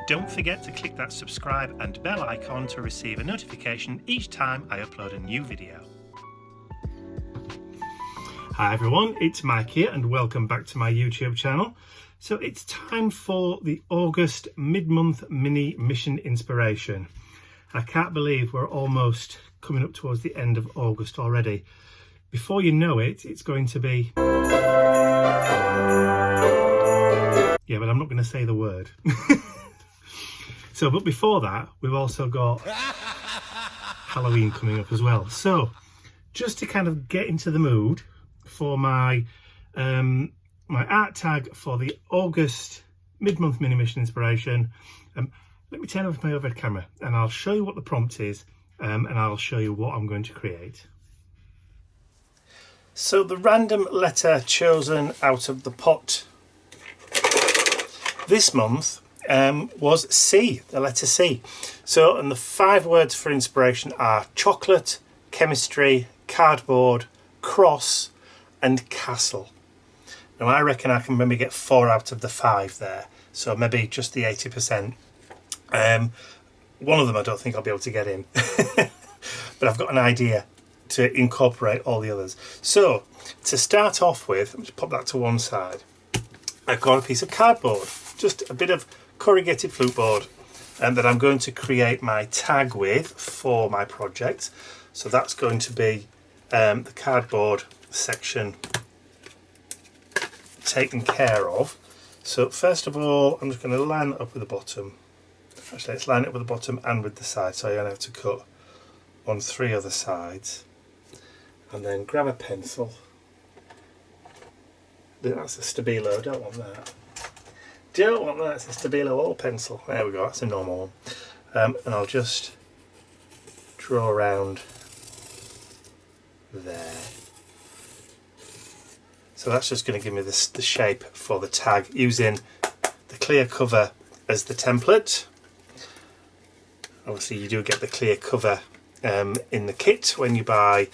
Don't forget to click that subscribe and bell icon to receive a notification each time I upload a new video. Hi everyone, it's Mike here and welcome back to my YouTube channel. So it's time for the August mid-month mini mission inspiration. I can't believe we're almost coming up towards the end of August already. Before you know it, it's going to be... Yeah, but I'm not going to say the word. But before that, we've also got Halloween coming up as well. So just to kind of get into the mood for my my art tag for the August mid-month mini mission inspiration, let me turn off my overhead camera and I'll show you what the prompt is, and I'll show you what I'm going to create. So the random letter chosen out of the pot this month was C, the letter C. So, and the 5 words for inspiration are chocolate, chemistry, cardboard, cross and castle. Now I reckon I can maybe get 4 out of the 5 there, so maybe just the 80%. One of them I don't think I'll be able to get in, but I've got an idea to incorporate all the others. So to start off with, let me just pop that to one side. I've got a piece of cardboard, just a bit of corrugated flute board, and that I'm going to create my tag with for my project. So that's going to be the cardboard section taken care of. So first of all, I'm just going to line it up with the bottom. Actually, let's line it with the bottom and with the side, so you're going to have to cut on 3 other sides. And then grab a pencil. That's a Stabilo, don't want that. Don't want that, it's a Stabilo or pencil. There we go, that's a normal one. And I'll just draw around there. So that's just going to give me this, the shape for the tag, using the clear cover as the template. Obviously you do get the clear cover in the kit when you buy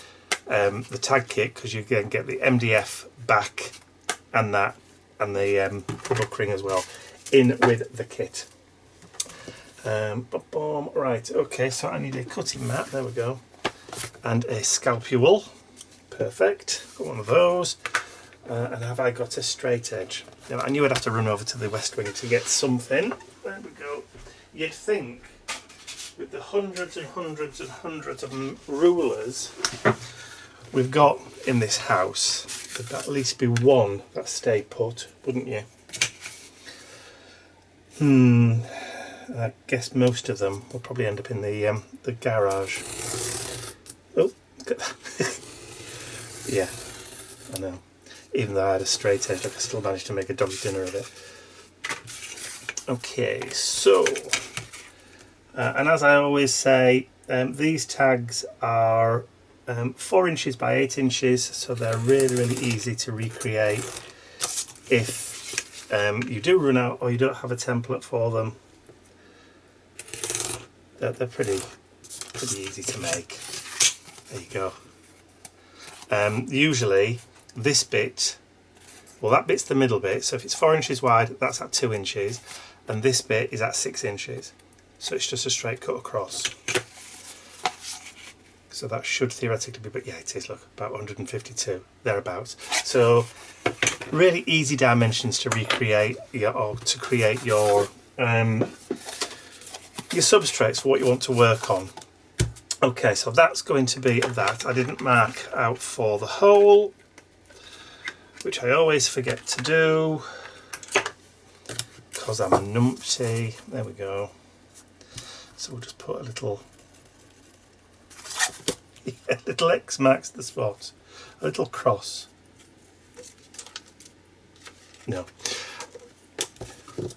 the tag kit, because you then get the MDF back and that, and the book ring as well in with the kit. Right, okay, so I need a cutting mat, there we go, and a scalpel. Perfect, got one of those. And have I got a straight edge? Now, I knew I'd have to run over to the West Wing to get something. There we go. You'd think with the hundreds and hundreds and hundreds of rulers we've got in this house, there'd at least be one that stayed put, wouldn't you? I guess most of them will probably end up in the garage. Oh, look at that. Yeah, I know. Even though I had a straight edge, I could still manage to make a dog's dinner of it. Okay, so, and as I always say, these tags are 4 inches by 8 inches, so they're really, really easy to recreate if you do run out or you don't have a template for them. They're pretty easy to make. There you go. Usually this bit, well, that bit's the middle bit, so if it's 4 inches wide, that's at 2 inches, and this bit is at 6 inches, so it's just a straight cut across. So that should theoretically be, but yeah, it is, look, about 152, thereabouts. So really easy dimensions to recreate, or to create your substrates for what you want to work on. Okay, so that's going to be that. I didn't mark out for the hole, which I always forget to do because I'm a numpty. There we go. So we'll just put a little little X marks the spot, a little cross. No,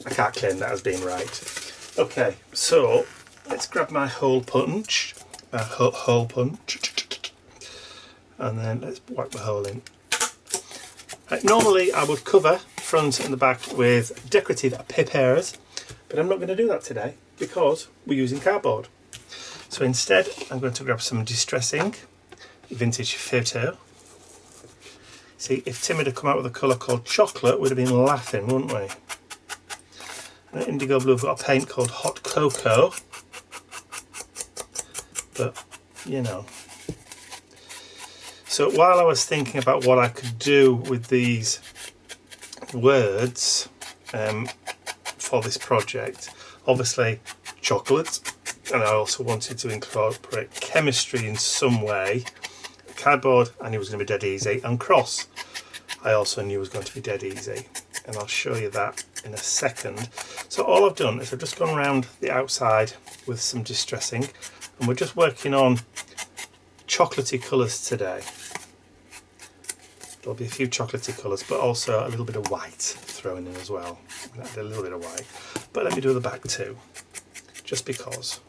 I can't claim that as being right. Okay, so let's grab my hole punch, and then let's whack the hole in. Normally I would cover front and the back with decorative papers, but I'm not going to do that today because we're using cardboard. So instead I'm going to grab some Distress ink, vintage photo. See, if Tim had come out with a colour called chocolate, we'd have been laughing, wouldn't we? indigo blue. I've got a paint called Hot Cocoa, but you know. So while I was thinking about what I could do with these words for this project, obviously chocolate, and I also wanted to incorporate chemistry in some way. Cardboard, I knew was going to be dead easy, and cross, I also knew was going to be dead easy, and I'll show you that in a second. So all I've done is I've just gone around the outside with some distressing, and we're just working on chocolatey colours today. There'll be a few chocolatey colours, but also a little bit of white thrown in as well. A little bit of white, but let me do the back too, just because.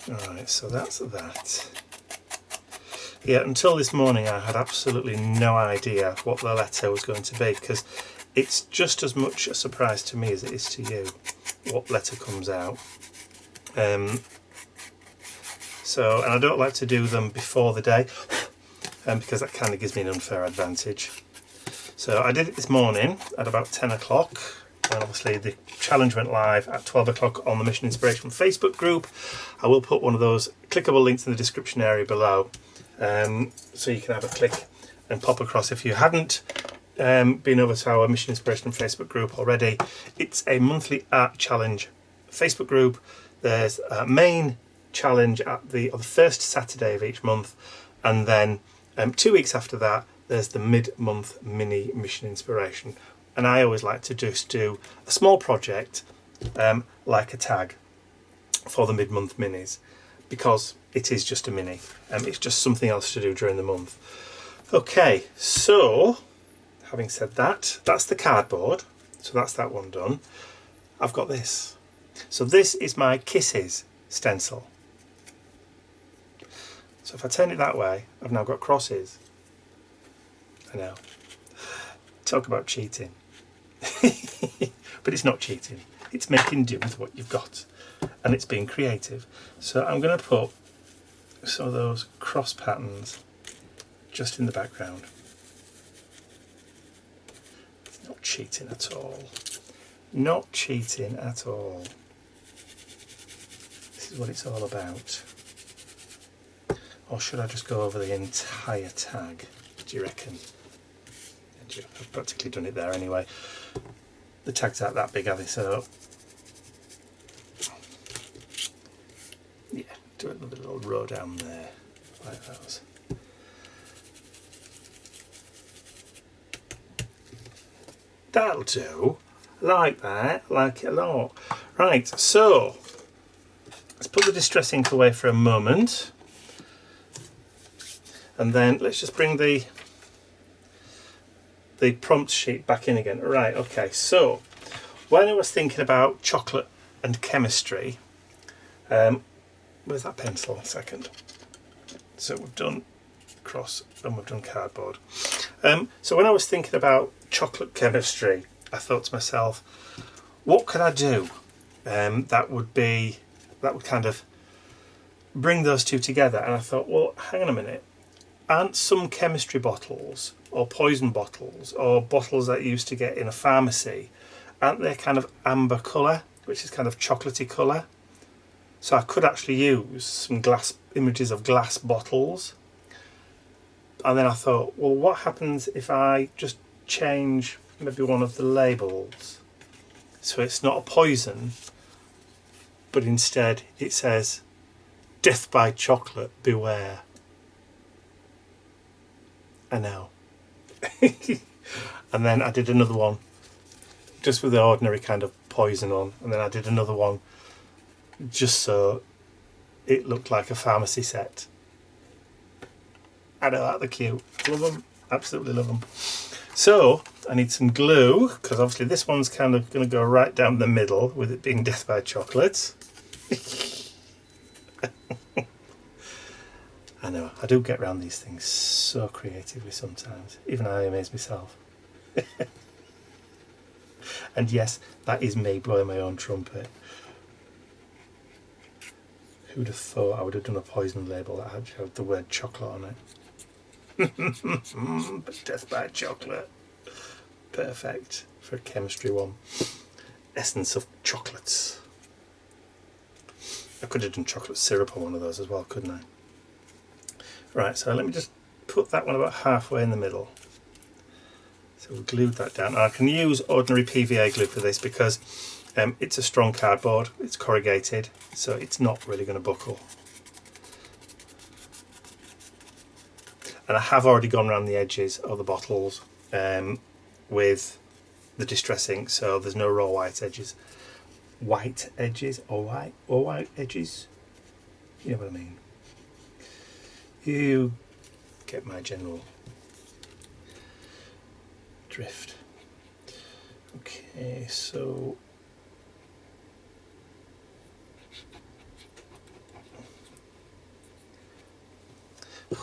Alright, so that's that. Yeah, until this morning I had absolutely no idea what the letter was going to be, because it's just as much a surprise to me as it is to you what letter comes out. And I don't like to do them before the day, because that kind of gives me an unfair advantage. So I did it this morning at about 10 o'clock, and obviously the challenge went live at 12 o'clock on the Mission Inspiration Facebook group. I will put one of those clickable links in the description area below, so you can have a click and pop across if you hadn't been over to our Mission Inspiration Facebook group already. It's a monthly art challenge Facebook group. There's a main challenge at the first Saturday of each month, and then 2 weeks after that there's the mid-month mini Mission Inspiration. And I always like to just do a small project like a tag for the mid-month minis, because it is just a mini. It's just something else to do during the month. Okay, so having said that, that's the cardboard. So that's that one done. I've got this. So this is my Kisses stencil. So if I turn it that way, I've now got crosses. I know. Talk about cheating. But it's not cheating. It's making do with what you've got. And it's being creative. So I'm going to put some of those cross patterns just in the background. It's not cheating at all. Not cheating at all. This is what it's all about. Or should I just go over the entire tag, do you reckon? I've practically done it there anyway. The tags aren't that big, are they? So yeah, do another little row down there, like those. That'll do. Like that, like it a lot. Right, so let's put the distress ink away for a moment, and then let's just bring the prompt sheet back in again. Right, okay, so when I was thinking about chocolate and chemistry, where's that pencil? A second. So we've done cross and we've done cardboard. So when I was thinking about chocolate chemistry, I thought to myself, what could I do that would kind of bring those two together? And I thought, well, hang on a minute. Aren't some chemistry bottles or poison bottles or bottles that you used to get in a pharmacy, aren't they kind of amber colour, which is kind of chocolatey colour? So I could actually use some images of glass bottles. And then I thought, well, what happens if I just change maybe one of the labels so it's not a poison, but instead it says death by chocolate, beware. I know. And then I did another one just with the ordinary kind of poison on, and then I did another one just so it looked like a pharmacy set. I know that, they're cute. Love them, absolutely love them. So I need some glue, because obviously this one's kind of going to go right down the middle with it being death by chocolate. I know, I do get around these things so creatively sometimes. Even I amaze myself. And yes, that is me blowing my own trumpet. Who'd have thought I would have done a poison label that had the word chocolate on it? But death by chocolate. Perfect for a chemistry one. Essence of chocolates. I could have done chocolate syrup on one of those as well, couldn't I? Right, so let me just put that one about halfway in the middle. So we've glued that down. And I can use ordinary PVA glue for this because it's a strong cardboard, it's corrugated, so it's not really going to buckle. And I have already gone around the edges of the bottles with the distress ink, so there's no raw white edges. White edges, or white edges, you know what I mean. You get my general drift. Okay, so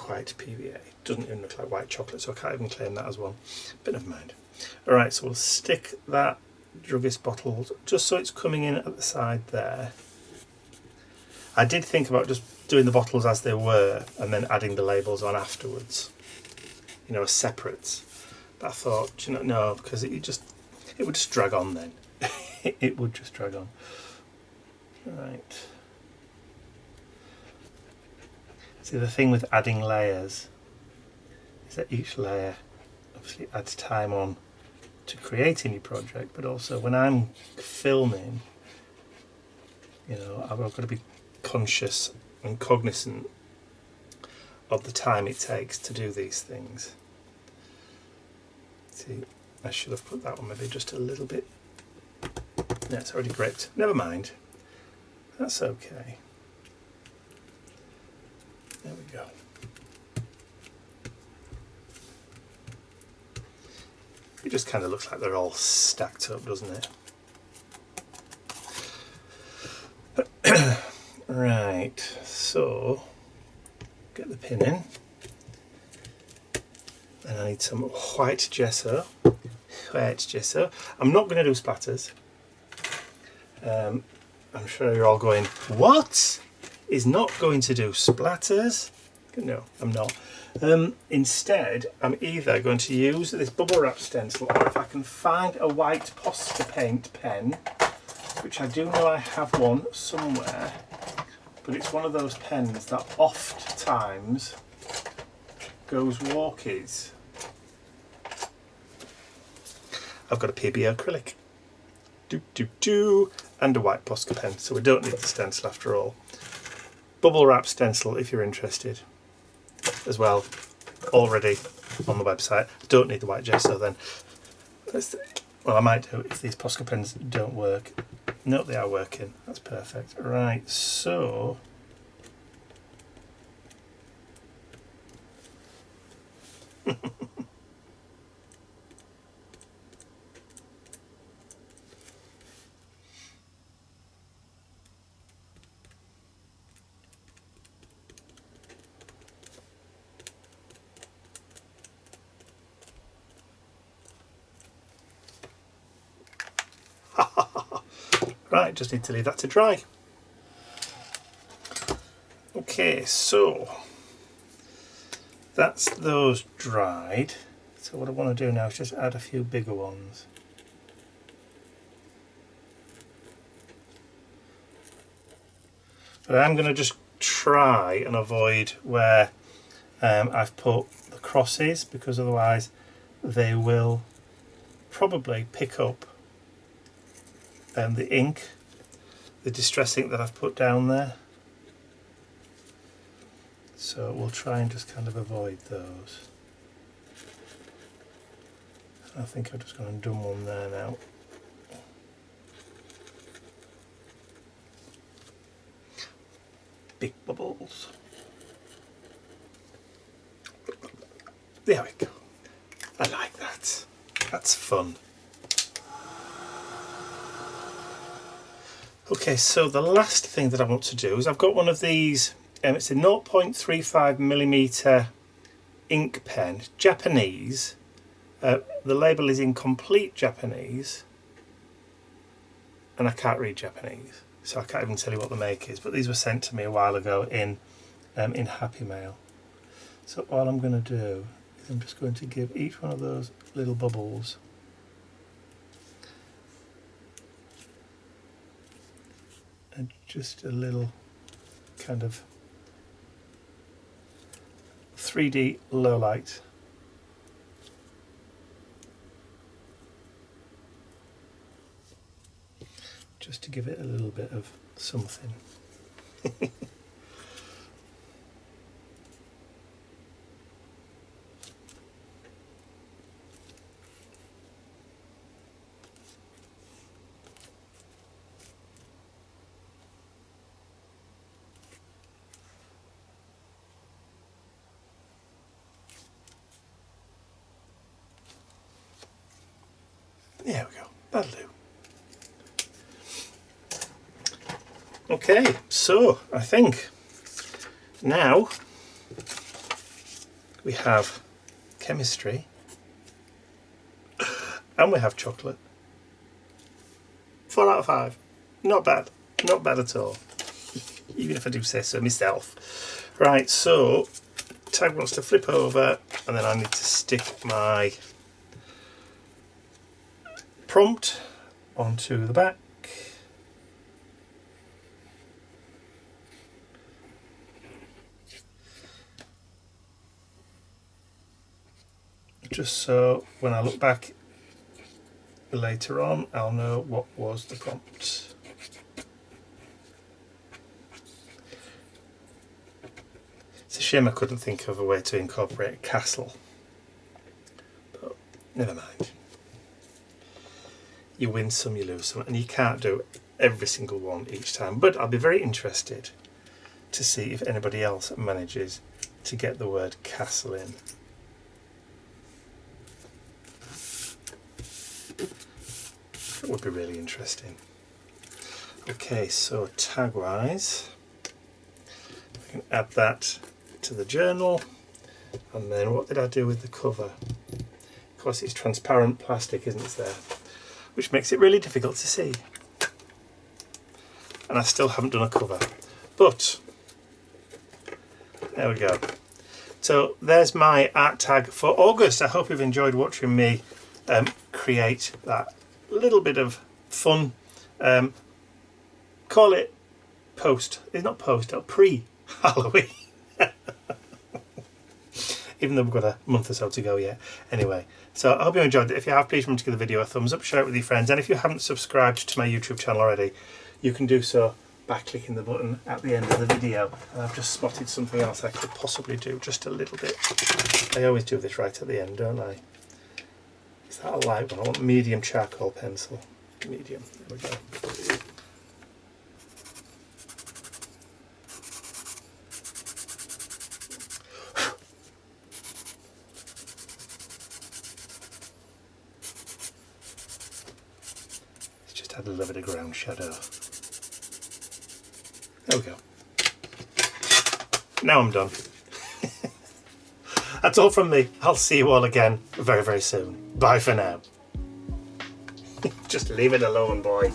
white PVA doesn't even look like white chocolate, so I can't even claim that as one, but never mind. All right, so we'll stick that druggist bottle just so it's coming in at the side there. I did think about just doing the bottles as they were and then adding the labels on afterwards, you know, as separates, but I thought, you know, no, because it would just drag on then. It would just drag on. Right. See, the thing with adding layers is that each layer obviously adds time on to creating your project, but also when I'm filming, you know, I've got to be conscious and cognizant of the time it takes to do these things. See, I should have put that one maybe just a little bit. No, it's already gripped. Never mind. That's okay. There we go. It just kind of looks like they're all stacked up, doesn't it? Right, so get the pin in, and I need some white gesso. White gesso. I'm not going to do splatters. I'm sure you're all going, what? Is not going to do splatters? No, I'm not. Instead, I'm either going to use this bubble wrap stencil, or if I can find a white Posca paint pen, which I do know I have one somewhere, but it's one of those pens that oft times goes walkies. I've got a PB acrylic, and a white Posca pen, so we don't need the stencil after all. Bubble wrap stencil if you're interested as well, already on the website. Don't need the white gesso then. Well, I might do if these Posca pens don't work. No, they are working. That's perfect. Right, so right, just need to leave that to dry. Okay, so that's those dried. So what I want to do now is just add a few bigger ones. But I'm going to just try and avoid where I've put the crosses, because otherwise they will probably pick up the ink, the distress ink that I've put down there. So we'll try and just kind of avoid those. I think I've just gone and done one there now. Big bubbles. There we go. I like that. That's fun. Okay, so the last thing that I want to do is I've got one of these, it's a 0.35mm ink pen, Japanese. The label is in complete Japanese, and I can't read Japanese, so I can't even tell you what the make is, but these were sent to me a while ago in Happy Mail. So all I'm going to do is I'm just going to give each one of those little bubbles and just a little kind of 3D low light. Just to give it a little bit of something. There we go, that'll do. Okay, so I think now we have chemistry and we have chocolate. 4 out of 5. Not bad. Not bad at all. Even if I do say so myself. Right, so Tag wants to flip over and then I need to stick my prompt onto the back. Just so when I look back later on, I'll know what was the prompt. It's a shame I couldn't think of a way to incorporate a castle, but never mind. You win some, you lose some, and you can't do every single one each time, but I'll be very interested to see if anybody else manages to get the word castle in. That would be really interesting. Okay, so tag wise, I can add that to the journal. And then what did I do with the cover? Of course it's transparent plastic, isn't it, there? Which makes it really difficult to see. And I still haven't done a cover. But there we go. So there's my art tag for August. I hope you've enjoyed watching me create that little bit of fun. Call it post. It's not post, it's pre-Halloween. Even though we've got a month or so to go yet. Anyway, so I hope you enjoyed it. If you have, please remember to give the video a thumbs up, share it with your friends, and if you haven't subscribed to my YouTube channel already, you can do so by clicking the button at the end of the video. And I've just spotted something else I could possibly do just a little bit. I always do this right at the end, don't I? Is that a light one? I want medium charcoal pencil. Medium, there we go. Add a little bit of ground shadow. There we go. Now I'm done. That's all from me. I'll see you all again very, very soon. Bye for now. Just leave it alone, boy.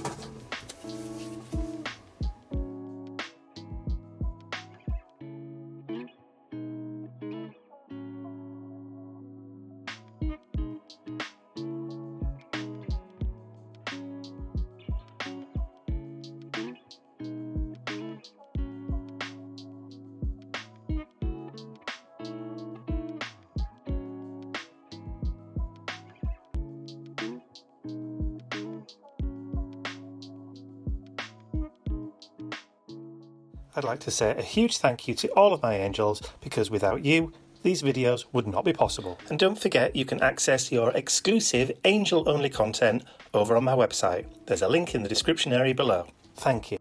I'd like to say a huge thank you to all of my angels, because without you, these videos would not be possible. And don't forget, you can access your exclusive angel-only content over on my website. There's a link in the description area below. Thank you.